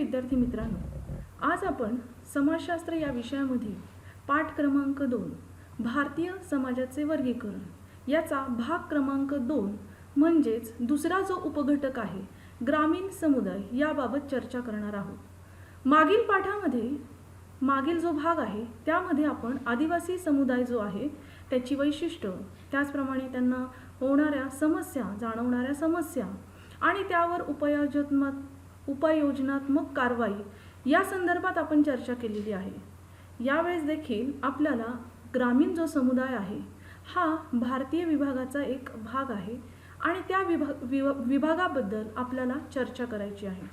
विद्यार्थी मित्रांनो, आज आपण समाजशास्त्र या विषयामध्ये पाठ क्रमांक 2 भारतीय समाजाचे वर्गीकरण याचा भाग क्रमांक 2 म्हणजेच दुसरा जो उपघटक आहे ग्रामीण समुदाय याबाबत चर्चा करणार आहोत। मागील पाठामध्ये मागील जो भाग आहे त्यामध्ये आपण आदिवासी समुदाय जो आहे त्याची वैशिष्ट्य, त्याचप्रमाणे त्यांना होणाऱ्या समस्या, जाणवणाऱ्या समस्या आणि त्यावर उपाययोजनात्मक कारवाई या संदर्भात आपण चर्चा केलेली आहे। यावेळेस देखील आपल्याला ग्रामीण जो समुदाय आहे हा भारतीय विभागाचा एक भाग आहे आणि त्या विभागाबद्दल आपल्याला चर्चा करायची आहे।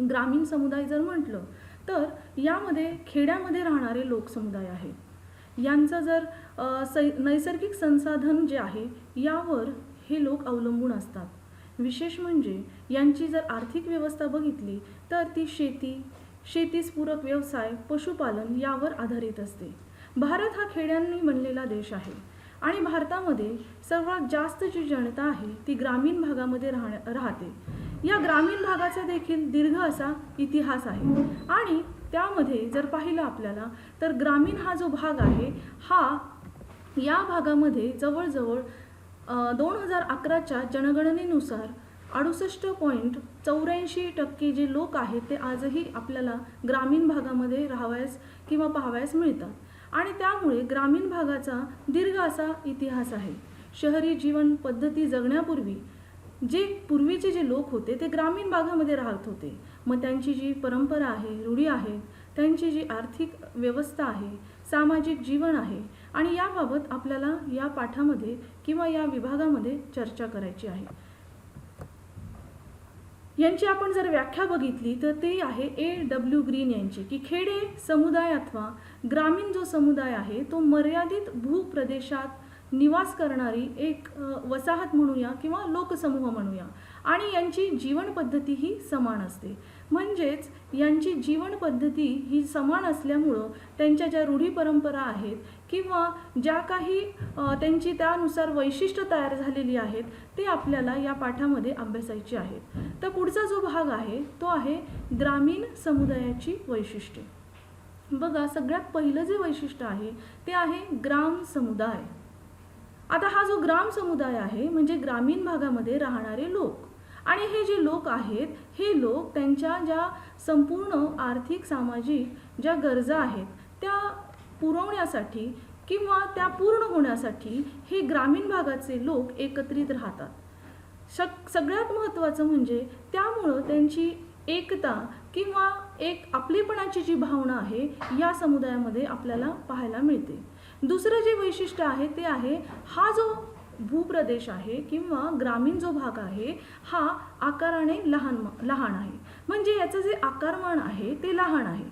ग्रामीण समुदाय जर म्हटलं तर यामध्ये खेड्यामध्ये राहणारे लोकसमुदाय आहेत। यांचं जर नैसर्गिक संसाधन जे आहे यावर हे लोक अवलंबून असतात। विशेष म्हणजे यांची जर आर्थिक व्यवस्था बघितली तर ती शेतीस पूरक व्यवसाय, पशुपालन यावर आधारित असते। भारत हा खेड्यांनी बनलेला देश आहे आणि भारतामध्ये सर्वात जास्त जी जनता आहे ती ग्रामीण भागामध्ये राहते। या ग्रामीण भागाचा देखील दीर्घ असा इतिहास आहे आणि त्यामध्ये जर पाहिलं आपल्याला तर ग्रामीण हा जो भाग आहे हा या भागामध्ये जवळजवळ 2011च्या जनगणनेनुसार 68.84% जे लोक आहेत ते आजही आपल्याला ग्रामीण भागामध्ये राहावयास किंवा पाहावयास मिळतात आणि त्यामुळे ग्रामीण भागाचा दीर्घ असा इतिहास आहे। शहरी जीवन पद्धती जगण्यापूर्वी पूर्वीचे जे लोक होते ते ग्रामीण भागामध्ये राहत होते। मग त्यांची जी परंपरा आहे, रूढी आहेत, त्यांची जी आर्थिक व्यवस्था आहे, सामाजिक जीवन आहे आणि याबाबत आपल्याला या पाठामध्ये किंवा या विभागामध्ये चर्चा करायची आहे। यांची आपण जर व्याख्या बघितली तर ते आहे A.W. ग्रीन यांची की खेडे समुदाय अथवा ग्रामीण जो समुदाय आहे तो मर्यादित भूप्रदेशात निवास करणारी एक वसाहत म्हणूया किंवा लोकसमूह म्हणूया आणि यांची जीवन पद्धती ही समान असते। म्हणजेच यांची जीवन पद्धती ही समान असल्यामुळं त्यांच्या ज्या रूढी परंपरा आहेत किंवा ज्या काही त्यांची त्यानुसार वैशिष्ट्य तयार झालेली आहेत ते आपल्याला या पाठामध्ये अभ्यासायची आहेत। तर पुढचा जो भाग आहे तो आहे ग्रामीण समुदायाची वैशिष्ट्ये। बघा, सगळ्यात पहिलं जे वैशिष्ट्य आहे ते आहे ग्राम समुदाय। आता हा जो ग्राम समुदाय आहे म्हणजे ग्रामीण भागामध्ये राहणारे लोक आणि हे जे लोक आहेत हे लोक त्यांच्या ज्या संपूर्ण आर्थिक सामाजिक ज्या गरजा आहेत त्या पुरवण्यासाठी किंवा त्या पूर्ण होण्यासाठी हे ग्रामीण भागाचे लोक एकत्रित राहतात। सगळ्यात महत्त्वाचं म्हणजे त्यामुळं त्यांची एकता किंवा एक आपलेपणाची जी भावना आहे या समुदायामध्ये आपल्याला पाहायला मिळते। दुसरं जे वैशिष्ट्य आहे ते आहे हा जो भूप्रदेश आहे किंवा ग्रामीण जो भाग आहे हा आकाराने लहान आहे। म्हणजे याचं जे आकारमान आहे ते लहान आहे।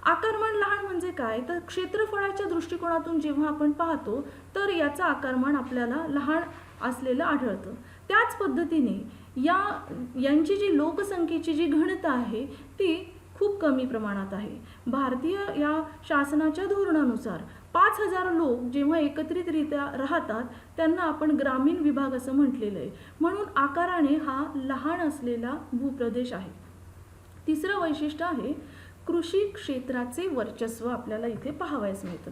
आकारमान लहान म्हणजे काय तर क्षेत्रफळाच्या दृष्टिकोनातून जेव्हा आपण पाहतो तर याचा आकारमान आपल्याला लहान असलेलं आढळतं। त्याच पद्धतीने यांची जी लोकसंख्येची जी घनता आहे ती खूप कमी प्रमाणात आहे। भारतीय या शासनाच्या धोरणानुसार 5000 लोक जेव्हा एकत्रितरित्या राहतात त्यांना आपण ग्रामीण विभाग असं म्हटलेलं आहे। म्हणून आकाराने हा लहान असलेला भूप्रदेश आहे। तिसरं वैशिष्ट्य आहे कृषी क्षेत्राचे वर्चस्व आपल्याला इथे पाहावयास मिळतं।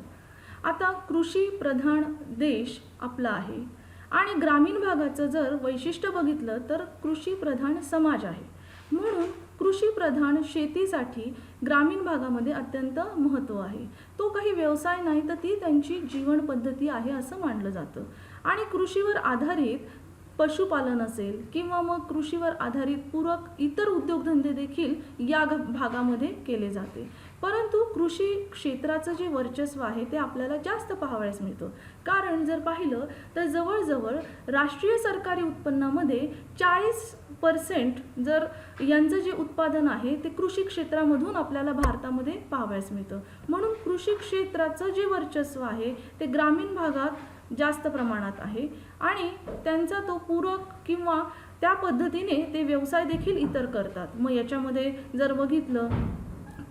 आता कृषी प्रधान देश आपला आहे आणि ग्रामीण भागाचं जर वैशिष्ट्य बघितलं तर कृषी प्रधान समाज आहे। म्हणून कृषी प्रधान शेतीसाठी ग्रामीण भागामध्ये अत्यंत महत्त्व आहे। तो काही व्यवसाय नाही तर ती त्यांची जीवन पद्धती आहे असं मानलं जातं आणि कृषीवर आधारित पशुपालन असेल किंवा मग कृषीवर आधारित पूरक इतर उद्योगधंदे देखील या भागामध्ये केले जाते। परंतु कृषी क्षेत्राचं जे वर्चस्व आहे ते आपल्याला जास्त पाहावयास मिळतं। कारण जर पाहिलं तर जवळजवळ राष्ट्रीय सरकारी उत्पन्नामध्ये 40% जर यांचं जे उत्पादन आहे ते कृषी क्षेत्रामधून आपल्याला भारतामध्ये पाहावयास मिळतं। म्हणून कृषी क्षेत्राचं जे वर्चस्व आहे ते ग्रामीण भागात जास्त प्रमाणात आहे आणि त्यांचा तो पूरक किंवा त्या पद्धतीने ते व्यवसाय देखील इतर करतात। मग याच्यामध्ये जर बघितलं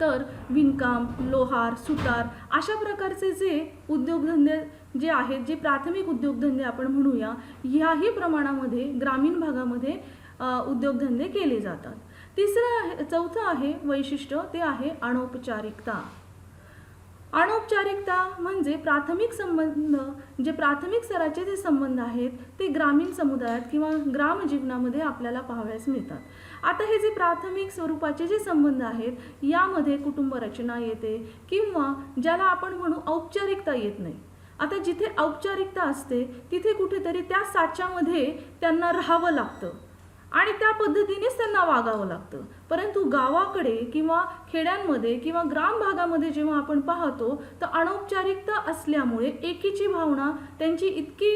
तर विणकाम, लोहार, सुतार अशा प्रकारचे जे उद्योगधंदे जे आहेत, जे प्राथमिक उद्योगधंदे आपण म्हणूया, याही प्रमाणामध्ये ग्रामीण भागामध्ये उद्योगधंदे केले जातात। चौथं आहे वैशिष्ट्य, ते आहे अनौपचारिकता. अनौपचारिकता म्हणजे प्राथमिक संबंध, जे प्राथमिक स्तराचे जे संबंध आहेत ते ग्रामीण समुदायात किंवा ग्रामजीवनामध्ये आपल्याला पाहावयास मिळतात. आता हे जे प्राथमिक स्वरूपाचे जे संबंध आहेत यामध्ये कुटुंब रचना येते किंवा ज्याला आपण म्हणू औपचारिकता येत नाही. आता जिथे औपचारिकता असते तिथे कुठेतरी त्या साच्यामध्ये त्यांना राहावं लागतं आणि त्या पद्धतीनेच त्यांना वागावं लागतं. परंतु गावाकडे किंवा खेड्यांमध्ये किंवा ग्राम भागामध्ये जेव्हा आपण पाहतो तर अनौपचारिकता असल्यामुळे एकीची भावना त्यांची इतकी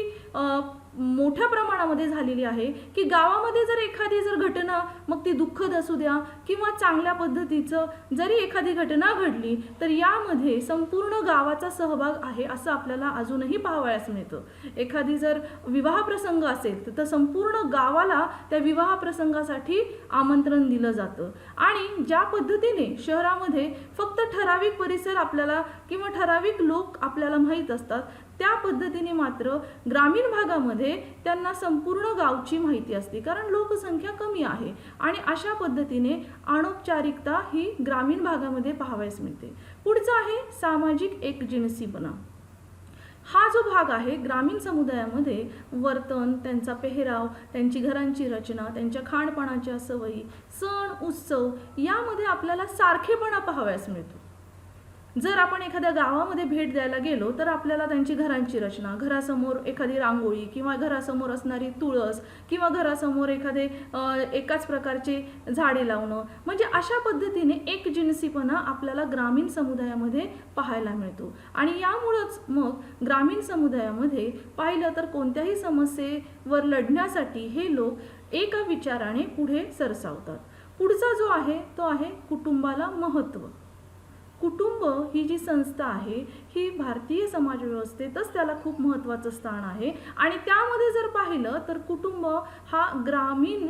मोठ्या प्रमाणामध्ये झालेली आहे की गावामध्ये जर एखादी घटना, मग ती दुःखद असू द्या किंवा चांगल्या पद्धतीचं जरी एखादी घटना घडली तर यामध्ये संपूर्ण गावाचा सहभाग आहे असं आपल्याला अजूनही पाहावयास मिळतं. एखादी जर विवाह प्रसंग असेल तर संपूर्ण गावाला त्या विवाह प्रसंगासाठी आमंत्रण दिलं जातं आणि ज्या पद्धतीने शहरामध्ये फक्त ठराविक परिसर आपल्याला किंवा ठराविक लोक आपल्याला माहीत असतात, त्या पद्धतीने मात्र ग्रामीण भागामध्ये त्यांना संपूर्ण गावची माहिती असते, कारण लोकसंख्या कमी आहे आणि अशा पद्धतीने अनौपचारिकता ही ग्रामीण भागामध्ये पाहावयास मिळते. पुढचा आहे सामाजिक एकजिनसीपणा. हा जो भाग आहे ग्रामीण समुदायामध्ये वर्तन, त्यांचा पेहराव, त्यांची घरांची रचना, त्यांच्या खाणपानाच्या सवयी, सण उत्सव यामध्ये आपल्याला सारखेपणा पाहावयास मिळतो. जर आपण एखाद्या गावामध्ये भेट द्यायला गेलो तर आपल्याला त्यांची घरांची रचना, घरासमोर एखादी रांगोळी किंवा घरासमोर असणारी तुळस किंवा घरासमोर एखादे एकाच प्रकारचे झाडे लावणं, म्हणजे अशा पद्धतीने एकजिनसीपणा आपल्याला ग्रामीण समुदायामध्ये पाहायला मिळतो. आणि यामुळंच मग ग्रामीण समुदायामध्ये पाहिलं तर कोणत्याही समस्येवर लढण्यासाठी हे लोक एका विचाराने पुढे सरसावतात. पुढचा जो आहे तो आहे कुटुंबाला महत्त्व. कुटुंब ही जी संस्था आहे ही भारतीय समाजव्यवस्थेतच त्याला खूप महत्त्वाचं स्थान आहे आणि त्यामध्ये जर पाहिलं तर कुटुंब हा ग्रामीण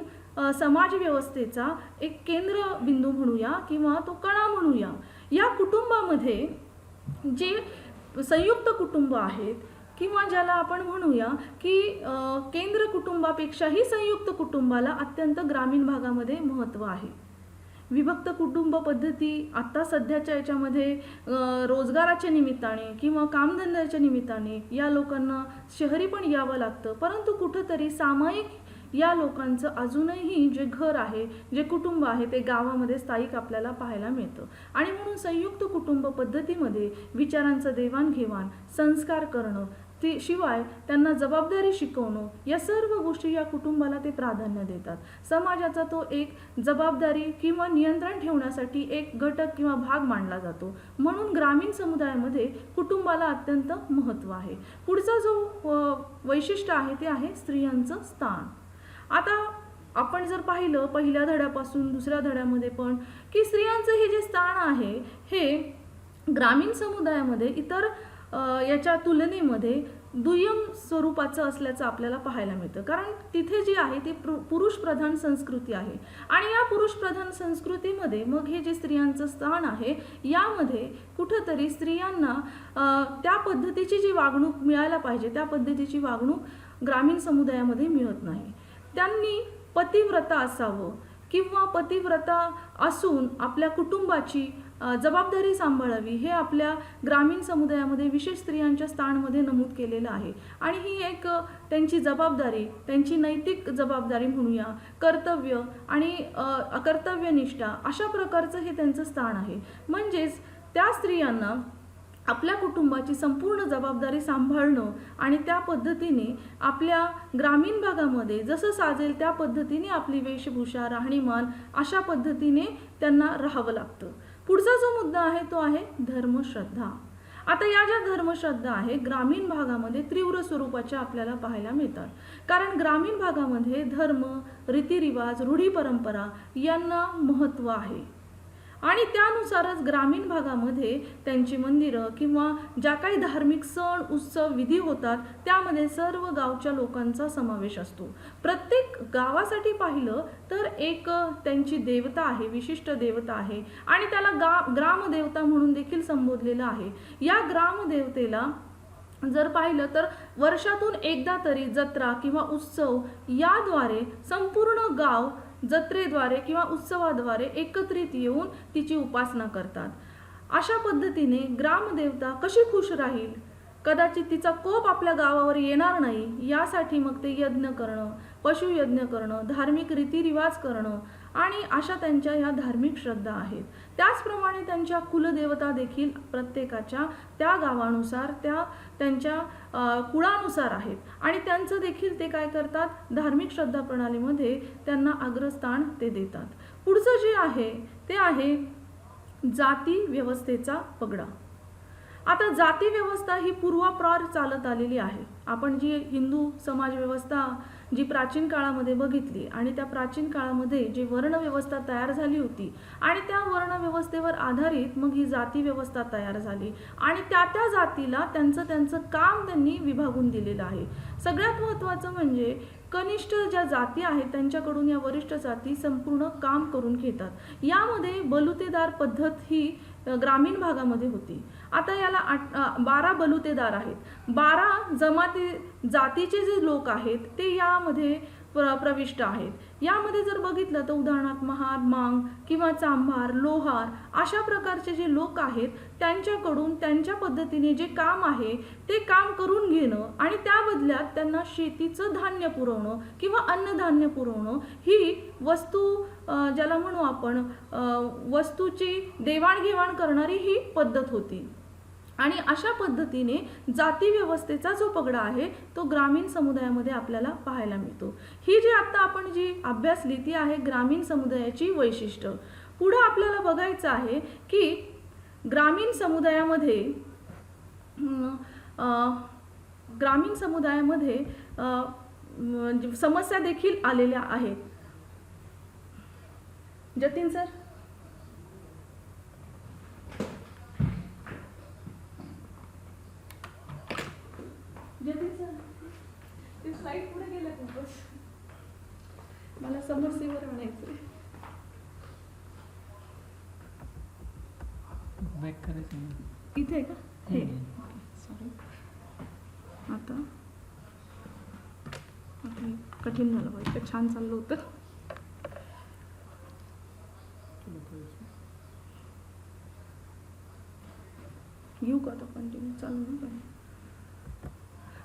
समाजव्यवस्थेचा एक केंद्रबिंदू म्हणूया किंवा तो कणा म्हणूया. या कुटुंबामध्ये जे संयुक्त कुटुंब आहेत किंवा ज्याला आपण म्हणूया की केंद्र कुटुंबापेक्षाही संयुक्त कुटुंबाला अत्यंत ग्रामीण भागामध्ये महत्त्व आहे. विभक्त कुटुंब पद्धती आता सध्याच्या याच्यामध्ये रोजगाराच्या निमित्ताने किंवा कामधंद्याच्या निमित्ताने या लोकांना शहरी पण यावं लागतं, परंतु कुठंतरी सामायिक या लोकांचं अजूनही जे घर आहे, जे कुटुंब आहे ते गावामध्ये स्थायिक आपल्याला पाहायला मिळतं. आणि म्हणून संयुक्त कुटुंब पद्धतीमध्ये विचारांचं देवाणघेवाण, संस्कार करणं, शिवाय त्यांना जबाबदारी शिकवणं, या सर्व गोष्टी या कुटुंबाला ते प्राधान्य देतात. समाजाचा तो एक जबाबदारी किंवा नियंत्रण ठेवण्यासाठी एक घटक किंवा भाग मानला जातो. म्हणून ग्रामीण समुदायामध्ये कुटुंबाला अत्यंत महत्त्व आहे. पुढचा जो वैशिष्ट्य आहे ते आहे स्त्रियांचं स्थान. आता आपण जर पाहिलं पहिल्या धड्यापासून दुसऱ्या धड्यामध्ये पण की स्त्रियांचं हे जे स्थान आहे हे ग्रामीण समुदायामध्ये इतर याच्या तुलनेमध्ये दुय्यम स्वरूपाचं असल्याचं आपल्याला पाहायला मिळतं, कारण तिथे जी आहे ती पुरुष प्रधान संस्कृती आहे आणि या पुरुष प्रधान संस्कृतीमध्ये मग हे जे स्त्रियांचं स्थान आहे यामध्ये कुठंतरी स्त्रियांना त्या पद्धतीची जी वागणूक मिळायला पाहिजे त्या पद्धतीची वागणूक ग्रामीण समुदायामध्ये मिळत नाही. त्यांनी पतिव्रता असावं किंवा पतिव्रता असून आपल्या कुटुंबाची जबाबदारी सांभाळावी हे आपल्या ग्रामीण समुदायामध्ये विशेष स्त्रियांच्या स्थानामध्ये नमूद केलेलं आहे. आणि ही एक त्यांची जबाबदारी, त्यांची नैतिक जबाबदारी म्हणूया, कर्तव्य आणि कर्तव्यनिष्ठा अशा प्रकारचं हे त्यांचं स्थान आहे. म्हणजेच त्या स्त्रियांना आपल्या कुटुंबाची संपूर्ण जबाबदारी सांभाळणं आणि त्या पद्धतीने आपल्या ग्रामीण भागामध्ये जसं साजेल त्या पद्धतीने आपली वेशभूषा, राहणीमान अशा पद्धतीने त्यांना राहावं लागतं. पुढचा जो मुद्दा आहे तो आहे धर्मश्रद्धा. आता या ज्या धर्मश्रद्धा आहे ग्रामीण भागामध्ये तीव्र स्वरूपाच्या आपल्याला पाहायला मिळतात, कारण ग्रामीण भागामध्ये धर्म, रीतिरिवाज, रूढी परंपरा यांना महत्त्व आहे आणि त्यानुसारच ग्रामीण भागामध्ये त्यांची मंदिरं किंवा ज्या काही धार्मिक सण उत्सव विधी होतात त्यामध्ये सर्व गावच्या लोकांचा समावेश असतो. प्रत्येक गावासाठी पाहिलं तर एक त्यांची देवता आहे, विशिष्ट देवता आहे आणि त्याला ग्रामदेवता म्हणून देखील संबोधलेलं आहे. या ग्रामदेवतेला जर पाहिलं तर वर्षातून एकदा तरी जत्रा किंवा उत्सव याद्वारे संपूर्ण गाव जत्रेद्वारे किंवा उत्सवाद्वारे एकत्रित येऊन तिची उपासना करतात. अशा पद्धतीने ग्रामदेवता कशी खुश राहील, कदाचित तिचा कोप आपल्या गावावर येणार नाही यासाठी मग ते यज्ञ करणं, पशुयज्ञ करणं, धार्मिक रीतिरिवाज करणं आणि अशा त्यांच्या ह्या धार्मिक श्रद्धा आहेत. त्याचप्रमाणे त्यांच्या कुलदेवता देखील प्रत्येकाच्या त्या गावानुसार त्यांच्या कुळानुसार आहेत आणि त्यांचं देखील ते काय करतात, धार्मिक श्रद्धा प्रणालीमध्ये त्यांना अग्रस्थान ते देतात. पुढचं जे आहे ते आहे जाती व्यवस्थेचा पगडा. आता जाती व्यवस्था ही पूर्वापार चालत आलेली आहे. आपण जी हिंदू समाज व्यवस्था जी प्राचीन काळामध्ये बघितली आणि त्या प्राचीन काळामध्ये जी वर्ण व्यवस्था तयार झाली होती आणि त्या वर्ण व्यवस्थेवर आधारित मग ही जाती व्यवस्था तयार झाली आणि त्या जातीला त्यांचं काम त्यांनी विभागून दिलेलं आहे. सगळ्यात महत्त्वाचं म्हणजे कनिष्ठ ज्या जाती आहेत त्यांच्याकडून या वरिष्ठ जाती संपूर्ण काम करून घेतात. यामध्ये बलुतेदार पद्धत ही ग्रामीण भागामध्ये होती. आता याला 12 बलुतेदार आहेत. 12 जातीचे जे लोक आहेत ते यामध्ये प्रविष्ट आहेत. यामध्ये जर बघितलं तर उदाहरणार्थ महार, मांग किंवा चांभार, लोहार अशा प्रकारचे जे लोक आहेत त्यांच्याकडून त्यांच्या पद्धतीने जे काम आहे ते काम करून घेणं आणि त्या बदल्यात त्यांना शेतीचं धान्य पुरवणं किंवा अन्नधान्य पुरवणं ही वस्तू ज्याला म्हणू आपण वस्तूची देवाणघेवाण करणारी ही पद्धत होती. आणि अशा पद्धतीने जाती व्यवस्थेचा जो पगडा आहे तो ग्रामीण समुदायामध्ये आपल्याला पाहायला मिळतो. ही जी आता आपण जी अभ्यासली ती आहे ग्रामीण समुदायाची वैशिष्ट्य. पुढे आपल्याला बघायचं आहे की ग्रामीण समुदायामध्ये समस्या देखील आलेल्या आहेत. जतीन सर, ते स्लाइड पुढे गेल्या खूपच, मला समस्येवर आणायचं. बॅक करायचं इथे आहे का? हे सॉरी, आता कठीण झालं पाहिजे. छान चाललं होतं. घेऊ का आता कंटिन्यू चालू नाही.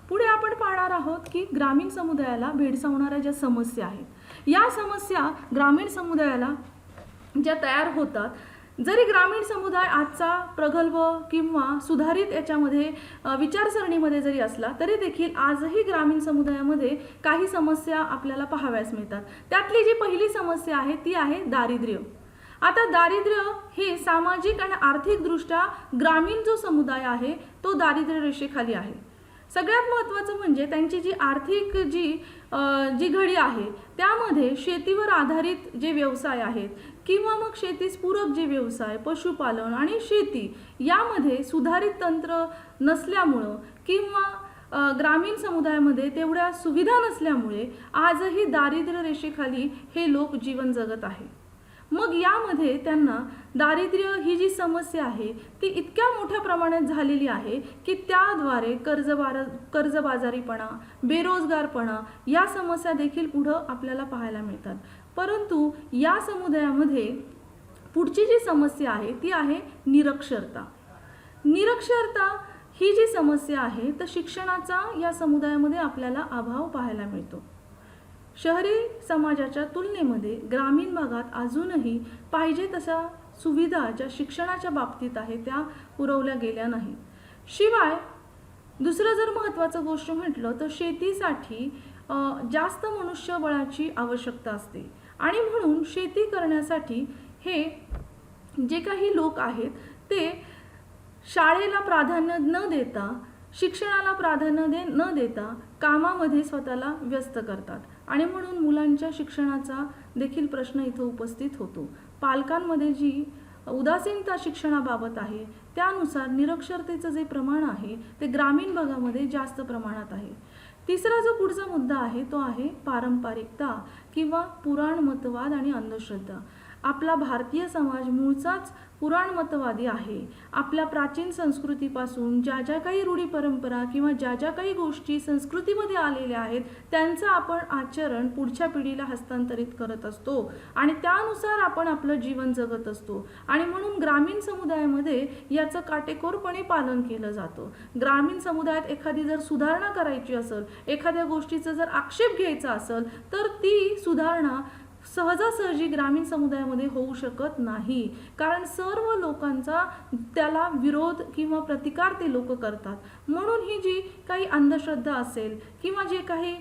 पुढे आपण पाहणार आहोत की ग्रामीण समुदायाला भेडसावणाऱ्या ज्या समस्या आहेत, या समस्या ग्रामीण समुदायाला ज्या तयार होतात, जरी ग्रामीण समुदाय आजचा प्रगल्भ किंवा सुधारित याच्यामध्ये विचारसरणीमध्ये जरी असला तरी देखील आजही ग्रामीण समुदायामध्ये काही समस्या आपल्याला पाहाव्यास मिळतात. त्यातली जी पहिली समस्या आहे ती आहे दारिद्र्य. आता दारिद्र्य हे सामाजिक आणि आर्थिकदृष्ट्या ग्रामीण जो समुदाय आहे तो दारिद्र्य रेषेखाली आहे. सगळ्यात महत्त्वाचं म्हणजे त्यांची जी आर्थिक जी घडी आहे त्यामध्ये शेतीवर आधारित जे व्यवसाय आहेत किंवा मग शेतीस पूरक जे व्यवसाय, पशुपालन आणि शेती यामध्ये सुधारित तंत्र नसल्यामुळं किंवा ग्रामीण समुदायामध्ये तेवढ्या सुविधा नसल्यामुळे आजही दारिद्र्य रेषेखाली हे लोक जीवन जगत आहे. मग यामध्ये त्यांना दारिद्र्य ही जी समस्या आहे ती इतक्या मोठ्या प्रमाणात झालेली आहे की त्याद्वारे कर्जबाजारीपणा, बेरोजगारपणा या समस्या देखील पुढं आपल्याला पाहायला मिळतात. परंतु या समुदायामध्ये पुढची जी समस्या आहे ती आहे निरक्षरता. निरक्षरता ही जी समस्या आहे तर शिक्षणाचा या समुदायामध्ये आपल्याला अभाव पाहायला मिळतो. शहरी समाजाच्या तुलनेमध्ये ग्रामीण भागात अजूनही पाहिजे तशा सुविधा ज्या शिक्षणाच्या बाबतीत आहे त्या पुरवल्या गेल्या नाहीत. शिवाय दुसरं जर महत्त्वाचं गोष्ट म्हटलं तर शेतीसाठी जास्त मनुष्यबळाची आवश्यकता असते आणि म्हणून शेती करण्यासाठी हे जे काही लोक आहेत ते शाळेला प्राधान्य न देता, शिक्षणाला प्राधान्य न देता कामामध्ये स्वतःला व्यस्त करतात आणि म्हणून मुलांच्या शिक्षणाचा देखील प्रश्न इथं उपस्थित होतो. पालकांमध्ये जी उदासीनता शिक्षणाबाबत आहे त्यानुसार निरक्षरतेचं जे प्रमाण आहे ते ग्रामीण भागामध्ये जास्त प्रमाणात आहे. तिसरा जो पुढचा मुद्दा आहे तो आहे पारंपरिकता किंवा पुराणमतवाद आणि अंधश्रद्धा. आपला भारतीय समाज मूळचाच पुराणमतवादी आहे. आपल्या प्राचीन संस्कृतीपासून ज्या ज्या काही रूढी परंपरा किंवा ज्या ज्या काही गोष्टी संस्कृतीमध्ये आलेल्या आहेत त्यांचं आपण आचरण पुढच्या पिढीला हस्तांतरित करत असतो आणि त्यानुसार आपण आपलं जीवन जगत असतो. आणि म्हणून ग्रामीण समुदायामध्ये याचं काटेकोरपणे पालन केलं जातं. ग्रामीण समुदायात एखादी जर सुधारणा करायची असेल, एखाद्या गोष्टीचा जर आक्षेप घ्यायचा असेल तर ती सुधारणा सहजासहजी ग्रामीण समुदायामध्ये होऊ शकत नाही, कारण सर्व लोकांचा त्याला विरोध किंवा प्रतिकार ते लोक करतात. म्हणून ही जी काही अंधश्रद्धा असेल किंवा जे काही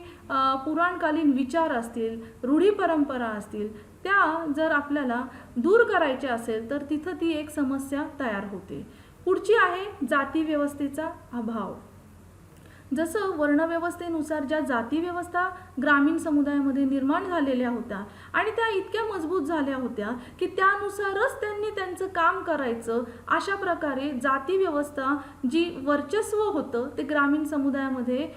पुराणकालीन विचार असतील, रूढी परंपरा असतील, त्या जर आपल्याला दूर करायच्या असेल तर तिथं ती एक समस्या तयार होते. पुढची आहे जाती व्यवस्थेचा अभाव. जसं वर्णव्यवस्थेनुसार ज्या जाती व्यवस्था ग्रामीण समुदायामध्ये निर्माण झालेल्या होत्या आणि त्या इतक्या मजबूत झाल्या होत्या की त्यानुसारच त्यांनी त्यांचं काम करायचं, अशा प्रकारे जाती व्यवस्था जी वर्चस्व होतं ते ग्रामीण समुदायामध्ये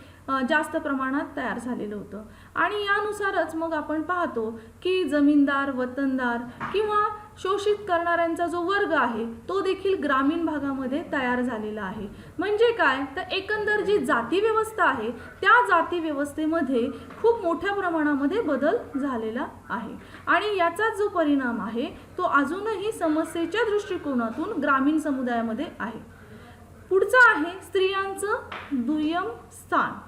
जास्त प्रमाणात तयार झालेलं होतं. आणि यानुसारच मग आपण पाहतो की जमीनदार, वतनदार किंवा शोषित करणाऱ्यांचा जो वर्ग आहे तो देखील ग्रामीण भागामध्ये तयार झालेला आहे. म्हणजे काय तर एकंदर जी जाती व्यवस्था आहे त्या जाती व्यवस्थेमध्ये खूप मोठ्या प्रमाणामध्ये बदल झालेला आहे आणि याचा जो परिणाम आहे तो अजूनही समस्येच्या दृष्टिकोनातून ग्रामीण समुदायामध्ये आहे. पुढचं आहे स्त्रियांचं दुय्यम स्थान.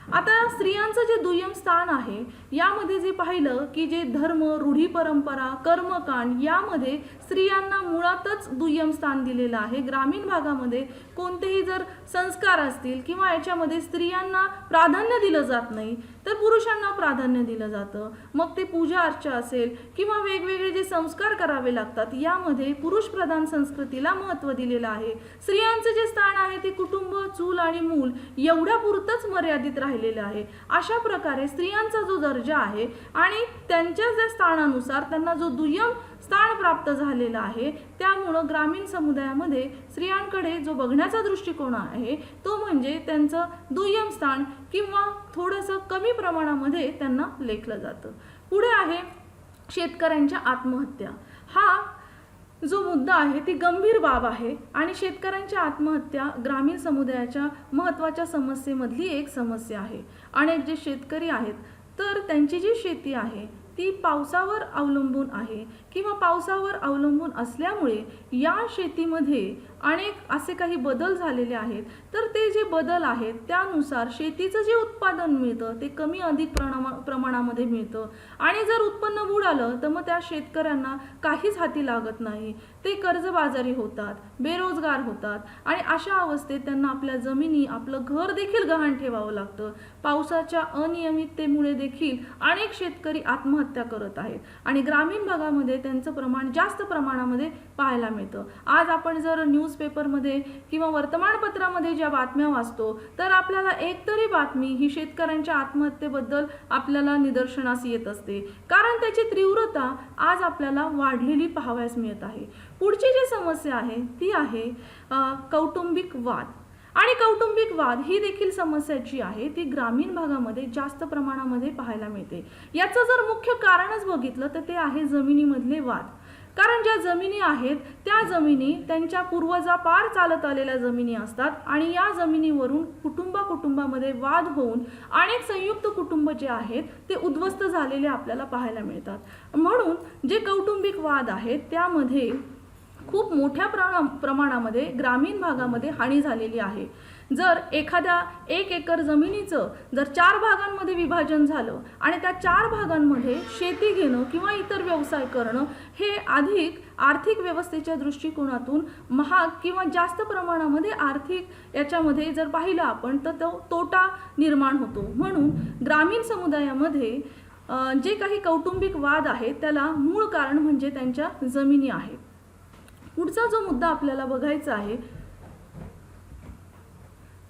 आता स्त्रियांचं जे दुय्यम स्थान आहे यामध्ये जे पाहिलं की जे धर्म, रूढी परंपरा, कर्मकांड यामध्ये स्त्रियांना मुळातच दुय्यम स्थान दिलेलं आहे. ग्रामीण भागामध्ये कोणतेही जर संस्कार असतील किंवा याच्यामध्ये स्त्रियांना प्राधान्य दिलं जात नाही तर पुरुषांना प्राधान्य दिलं जातं. मग ते पूजा अर्चा असेल किंवा वेगवेगळे जे संस्कार करावे लागतात यामध्ये पुरुष प्रधान संस्कृतीला महत्त्व दिलेलं आहे. स्त्रियांचं जे स्थान आहे ते कुटुंब, चूल आणि मूल एवढ्यापुरतंच मर्यादित राहिलेलं आहे. अशा प्रकारे स्त्रियांचा जो दर्जा आहे आणि त्यांच्या ज्या स्थानानुसार त्यांना जो दुय्यम स्थान प्राप्त झालेलं आहे त्यामुळं ग्रामीण समुदायामध्ये स्त्रियांकडे जो बघण्याचा दृष्टिकोन आहे तो म्हणजे त्यांचं दुय्यम स्थान किंवा थोडंसं कमी प्रमाणामध्ये त्यांना लेखलं जातं. पुढे आहे शेतकऱ्यांच्या आत्महत्या. हा जो मुद्दा आहे ती गंभीर बाब आहे आणि शेतकऱ्यांच्या आत्महत्या ग्रामीण समुदायाच्या महत्त्वाच्या समस्येमधली एक समस्या आहे. अनेक जे शेतकरी आहेत तर त्यांची जी शेती आहे ती पावसावर अवलंबून आहे किंवा पावसावर अवलंबून असल्यामुळे या शेतीमध्ये अनेक असे काही बदल झालेले आहेत. तर ते जे बदल आहेत त्यानुसार शेतीचं जे उत्पादन मिळतं ते कमी अधिक प्रमाणामध्ये मिळतं आणि जर उत्पन्न बुडालं तर मग त्या शेतकऱ्यांना काहीच हाती लागत नाही. ते कर्जबाजारी होतात, बेरोजगार होतात आणि अशा अवस्थेत त्यांना आपल्या जमिनी, आपलं घर देखील गहाण ठेवावं लागतं. पावसाच्या अनियमिततेमुळे देखील अनेक शेतकरी आत्महत्या करत आहेत आणि ग्रामीण भागामध्ये त्यांचं प्रमाण जास्त प्रमाणामध्ये पाहायला मिळतं. आज आपण जर न्यूजपेपरमध्ये किंवा वर्तमानपत्रामध्ये ज्या बातम्या वाचतो तर आपल्याला एकतरी बातमी ही शेतकऱ्यांच्या आत्महत्येबद्दल आपल्याला निदर्शनास येत असते, कारण त्याची तीव्रता आज आपल्याला वाढलेली पाहावयास मिळत आहे. पुढची जी समस्या आहे ती आहे कौटुंबिक वाद. आणि कौटुंबिक वाद ही देखील समस्या जी आहे ती ग्रामीण भागामध्ये जास्त प्रमाणामध्ये पाहायला मिळते. याचं जर मुख्य कारणच बघितलं तर ते आहे जमिनीमधले वाद. कारण ज्या जमिनी आहेत त्या जमिनी त्यांच्या पूर्वजापार चालत आलेल्या जमिनी असतात आणि या जमिनीवरून कुटुंबामध्ये वाद होऊन अनेक संयुक्त कुटुंब जे आहेत ते उद्ध्वस्त झालेले आपल्याला पाहायला मिळतात. म्हणून जे कौटुंबिक वाद आहेत त्यामध्ये खूप मोठ्या प्रमाणामध्ये ग्रामीण भागामध्ये हानी झालेली आहे. जर एखाद्या 1 एकर जमिनीचं जर 4 भागांमध्ये विभाजन झालं आणि त्या 4 भागांमध्ये शेती घेणं किंवा इतर व्यवसाय करणं हे अधिक आर्थिक व्यवस्थेच्या दृष्टिकोनातून महाग किंवा जास्त प्रमाणामध्ये आर्थिक याच्यामध्ये जर पाहिलं आपण तर तो तोटा निर्माण होतो. म्हणून ग्रामीण समुदायामध्ये जे काही कौटुंबिक वाद आहेत त्याला मूळ कारण म्हणजे त्यांच्या जमिनी आहेत. पुढचा जो मुद्दा आपल्याला बघायचा आहे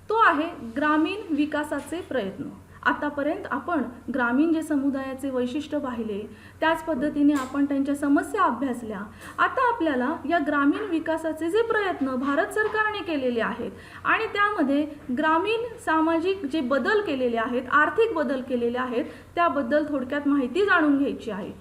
तो आहे ग्रामीण विकासाचे प्रयत्न. आतापर्यंत आपण ग्रामीण जे समुदायाचे वैशिष्ट्य पाहिले, त्याच पद्धतीने आपण त्यांच्या समस्या अभ्यासल्या. आता आपल्याला या ग्रामीण विकासाचे जे प्रयत्न भारत सरकारने केलेले आहेत आणि त्यामध्ये ग्रामीण सामाजिक जे बदल केलेले आहेत, आर्थिक बदल केलेले आहेत त्याबद्दल थोडक्यात माहिती जाणून घ्यायची आहे.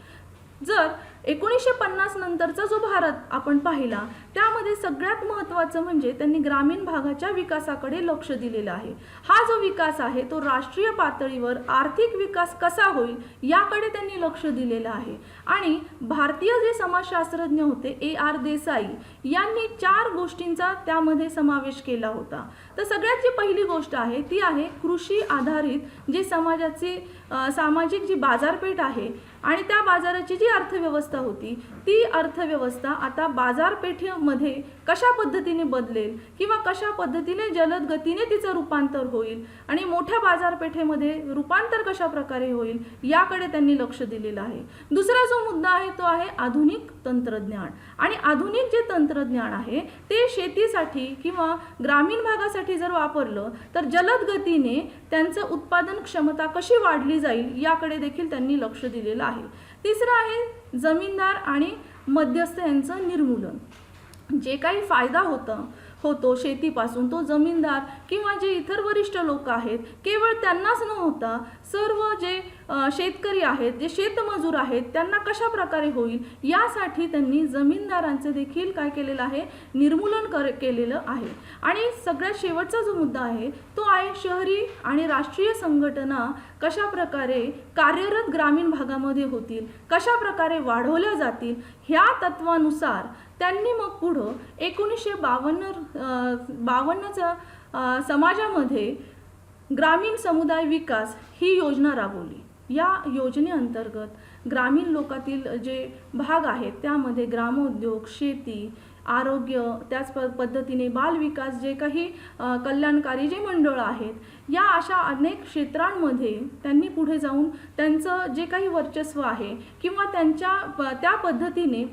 जर 1950 नंतरचा जो भारत आपण पाहिला त्यामध्ये सगळ्यात महत्त्वाचं म्हणजे त्यांनी ग्रामीण भागाच्या विकासाकडे लक्ष दिलेलं आहे. हा जो विकास आहे तो राष्ट्रीय पातळीवर आर्थिक विकास कसा होईल याकडे त्यांनी लक्ष दिलेलं आहे. आणि भारतीय जे समाजशास्त्रज्ञ होते AR देसाई यांनी 4 गोष्टींचा त्यामध्ये समावेश केला होता. तर सगळ्यात जी पहिली गोष्ट आहे ती आहे कृषी आधारित जे सामाजिक जी बाजारपेठ आहे आणि त्या बाजाराची जी अर्थव्यवस्था होती ती अर्थव्यवस्था आता बाजारपेठेमध्ये कशा पद्धतीने बदलेल किंवा कशा पद्धतीने जलद गतीने तिचं रूपांतर होईल आणि मोठ्या बाजारपेठेमध्ये रूपांतर कशा प्रकारे होईल याकडे त्यांनी लक्ष दिलेलं आहे. दुसरा जो मुद्दा आहे तो आहे आधुनिक तंत्रज्ञान. आणि आधुनिक जे तंत्रज्ञान आहे ते शेतीसाठी किंवा ग्रामीण भागासाठी जर वापरलं तर जलद गतीने त्यांचं उत्पादन क्षमता कशी वाढली जाईल याकडे देखील त्यांनी लक्ष दिलेलं आहे. तिसरं आहे जमीनदार आणि मध्यस्थ यांचं निर्मूलन. जे काही फायदा होतो शेतीपासून तो जमीनदार किंवा जे इतर वरिष्ठ लोक आहेत केवळ त्यांनाच न होता सर्व जे शेतकरी आहेत जे शेतमजूर आहेत त्यांना कशा प्रकारे होईल यासाठी त्यांनी जमीनदारांचे देखील काय केलेलं आहे निर्मूलन केलेलं आहे. आणि सगळ्यात शेवटचा जो मुद्दा आहे तो आहे शहरी आणि राष्ट्रीय संघटना कशा प्रकारे कार्यरत ग्रामीण भागामध्ये होतील कशा प्रकारे वाढवल्या जातील ह्या तत्वानुसार त्यांनी मग पुढं 1952च्या समाजामध्ये ग्रामीण समुदाय विकास ही योजना राबवली. या योजनेअंतर्गत ग्रामीण लोकातील जे भाग आहेत त्यामध्ये ग्रामोद्योग शेती आरोग्य त्याच पद्धतीने बालविकास जे काही कल्याणकारी जे मंडळ आहेत या अशा अनेक क्षेत्रांमध्ये त्यांनी पुढे जाऊन त्यांचं जे काही वर्चस्व आहे किंवा त्या पद्धतीने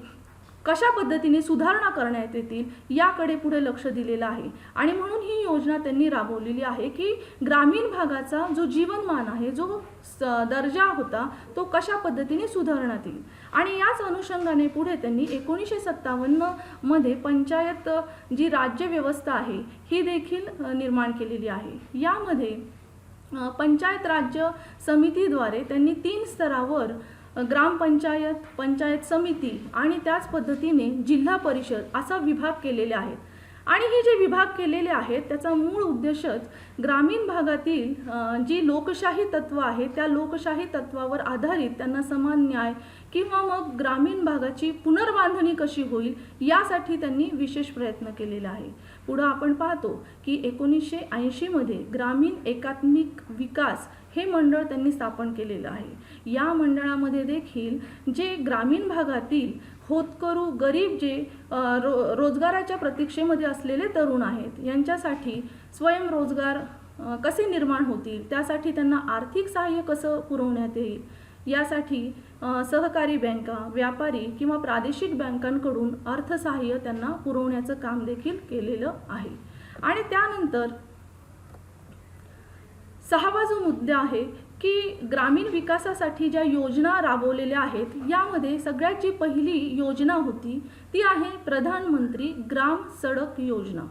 कशा पद्धतीने सुधारणा करण्यात येतील याकडे पुढे लक्ष दिलेलं आहे. आणि म्हणून ही योजना त्यांनी राबवलेली आहे की ग्रामीण भागाचा जो जीवनमान आहे जो दर्जा होता तो कशा पद्धतीने सुधारण्यात येईल. आणि याच अनुषंगाने पुढे त्यांनी 1957 मध्ये पंचायत जी राज्य व्यवस्था आहे ही देखील निर्माण केलेली आहे. यामध्ये पंचायत राज्य समितीद्वारे त्यांनी 3 स्तरावर ग्रामपंचायत पंचायत समिती आणि त्याच पद्धतीने जिल्हा परिषद असा विभाग केलेले आहेत. आणि हे जे विभाग केलेले आहेत त्याचा मूळ उद्देशच ग्रामीण भागातील जी लोकशाही तत्व आहे त्या लोकशाही तत्वावर आधारित त्यांना समान न्याय किंवा मग ग्रामीण भागाची पुनर्बांधणी कशी होईल यासाठी त्यांनी विशेष प्रयत्न केलेला आहे. पुढे आपण पाहतो की 1980 मध्ये ग्रामीण एकात्मिक विकास हे मंडळ त्यांनी स्थापन केलेलं आहे. या मंडळामध्ये देखील जे ग्रामीण भागातील होतकरू गरीब जे रोजगाराच्या प्रतीक्षेमध्ये असलेले तरुण आहेत यांच्यासाठी स्वयंरोजगार कसे निर्माण होतील त्यासाठी त्यांना आर्थिक सहाय्य कसं पुरवण्यात येईल यासाठी सहकारी बँका व्यापारी किंवा प्रादेशिक बँकांकडून अर्थसहाय्य त्यांना पुरवण्याचं काम देखील केलेलं आहे. आणि त्यानंतर 6वा जो मुद्दा आहे की ग्रामीण विकासासाठी ज्या योजना राबवलेल्या आहेत यामध्ये सगळ्यात जी पहिली योजना होती ती आहे प्रधानमंत्री ग्राम सडक योजना.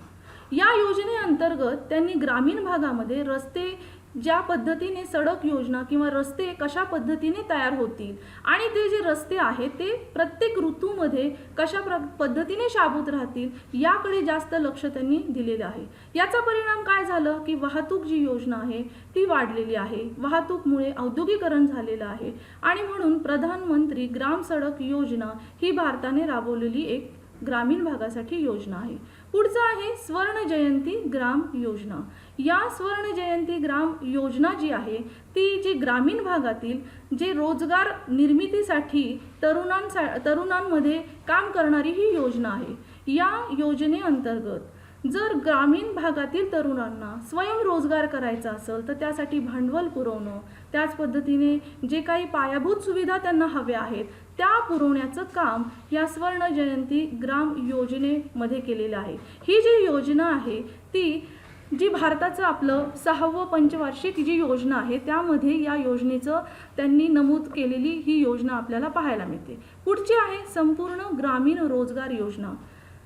या योजनेअंतर्गत त्यांनी ग्रामीण भागामध्ये रस्ते ज्या पद्धतीने सडक योजना किंवा रस्ते कशा पद्धतीने तयार होतील आणि ते जे रस्ते आहेत ते प्रत्येक ऋतूमध्ये कशा पद्धतीने शाबूत राहतील याकडे जास्त लक्ष त्यांनी दिलेलं आहे. याचा परिणाम काय झालं की वाहतूक जी योजना आहे ती वाढलेली आहे. वाहतूकमुळे औद्योगिकरण झालेलं आहे आणि म्हणून प्रधानमंत्री ग्राम सडक योजना ही भारताने राबवलेली एक ग्रामीण भागासाठी योजना आहे. पुढचं आहे स्वर्ण जयंती ग्राम योजना. या स्वर्ण जयंती ग्राम योजना जी आहे ती जी ग्रामीण भागातील जे रोजगार निर्मितीसाठी तरुणांमध्ये काम करणारी ही योजना आहे. या योजनेअंतर्गत जर ग्रामीण भागातील तरुणांना स्वयंरोजगार करायचा असेल तर त्यासाठी भांडवल पुरवणं त्याच पद्धतीने जे काही पायाभूत सुविधा त्यांना हव्या आहेत त्या पुरवण्याचं काम या स्वर्ण जयंती ग्राम योजनेमध्ये केलेलं आहे. ही जी योजना आहे ती जी भारताचं आपलं 6वं पंचवार्षिक जी योजना आहे त्यामध्ये या योजनेचं त्यांनी नमूद केलेली ही योजना आपल्याला पाहायला मिळते. पुढची आहे संपूर्ण ग्रामीण रोजगार योजना.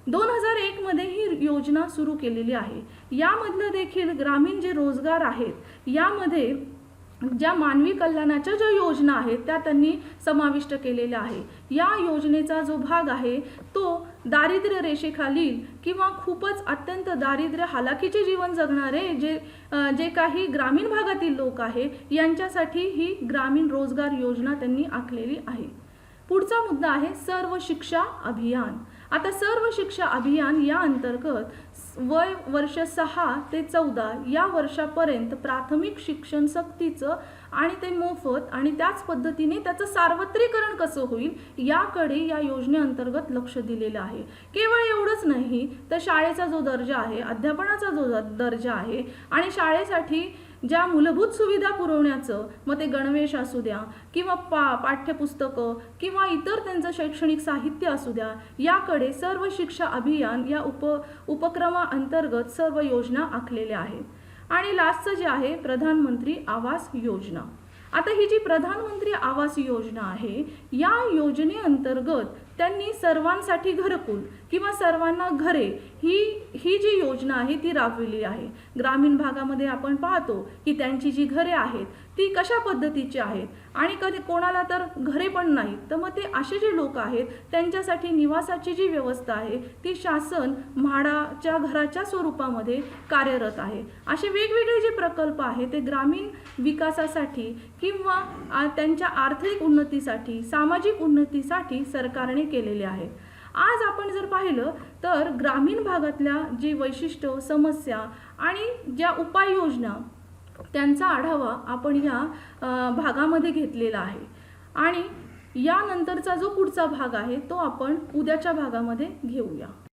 2001 मध्ये ही योजना सुरू केलेली आहे. यामधलं देखील ग्रामीण जे रोजगार आहेत यामध्ये ज्या मानवी कल्याणाच्या ज्या योजना आहेत त्या त्यांनी समाविष्ट केलेल्या आहे. या योजनेचा जो भाग आहे तो दारिद्र्य रेषेखालील किंवा खूपच अत्यंत दारिद्र्य हालाकीचे जीवन जगणारे जे काही ग्रामीण भागातील लोक आहे यांच्यासाठी ही ग्रामीण रोजगार योजना त्यांनी आखलेली आहे. पुढचा मुद्दा आहे सर्व शिक्षा अभियान. आता सर्व शिक्षा अभियान या अंतर्गत वय वर्ष 6 ते 14 या वर्षापर्यंत प्राथमिक शिक्षण सक्तीचं आणि ते मोफत आणि त्याच पद्धतीने त्याचं सार्वत्रिकरण कसं होईल याकडे या योजनेअंतर्गत लक्ष दिलेलं आहे. केवळ एवढंच नाही तर शाळेचा जो दर्जा आहे, अध्यापनाचा जो दर्जा आहे आणि शाळेसाठी ज्या मूलभूत सुविधा पुरवण्याचं, मग ते गणवेश असू द्या किंवा पाठ्यपुस्तकं किंवा इतर त्यांचं शैक्षणिक साहित्य असू द्या, याकडे सर्व शिक्षा अभियान या उपक्रमाअंतर्गत सर्व योजना आखलेल्या आहेत. आणि लास्टचं जे आहे प्रधानमंत्री आवास योजना. आता ही जी प्रधानमंत्री आवास योजना आहे या योजनेअंतर्गत त्यांनी सर्वांसाठी घरकुल किंवा सर्वांना घरे ही जी योजना आहे ती राबविली आहे. ग्रामीण भागामध्ये आपण पाहतो की त्यांची जी घरे आहेत ती कशा पद्धतीची आहेत आणि कधी कोणाला तर घरे पण नाहीत, तर मग ते असे जे लोक आहेत त्यांच्यासाठी निवासाची जी व्यवस्था आहे ती शासन म्हाडाच्या घराच्या स्वरूपामध्ये कार्यरत आहे. असे वेगवेगळे जे प्रकल्प आहेत ते ग्रामीण विकासासाठी किंवा त्यांच्या आर्थिक उन्नतीसाठी, सामाजिक उन्नतीसाठी सरकारने केलेले आहेत. आज आपण जर पाहिलं तर ग्रामीण भागातल्या जी वैशिष्ट्य, समस्या आणि ज्या उपाययोजना त्यांचा आढावा आपण या भागामध्ये घेतलेला आहे आणि यानंतरचा जो पुढचा भाग आहे तो आपण उद्याच्या भागामध्ये घेऊया.